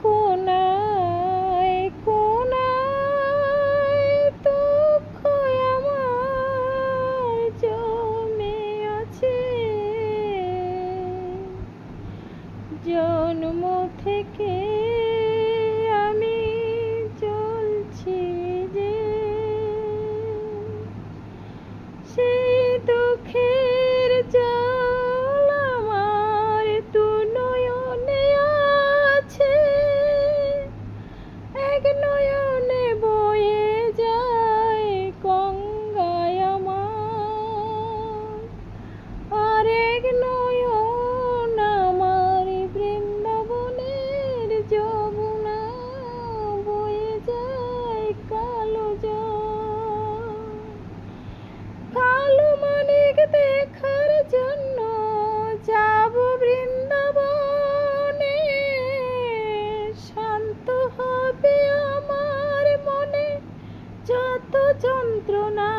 কোনায় কোনায় দুঃখ আমার জমে আছে। জন্ম থেকে আমি চলছি যে সেই দুঃখের জল আমার দু নয়নে আছে। এক নয়নে বয়ে যায় গঙ্গায় আমার, আর এক নয়ন আমার বৃন্দাবনের যমুনা বয়ে যায় কালো জল। কালো মানিক দেখার জন্য যাব বৃন্দাবনে, শান্ত হবে আমার মনে যত যন্ত্রণা।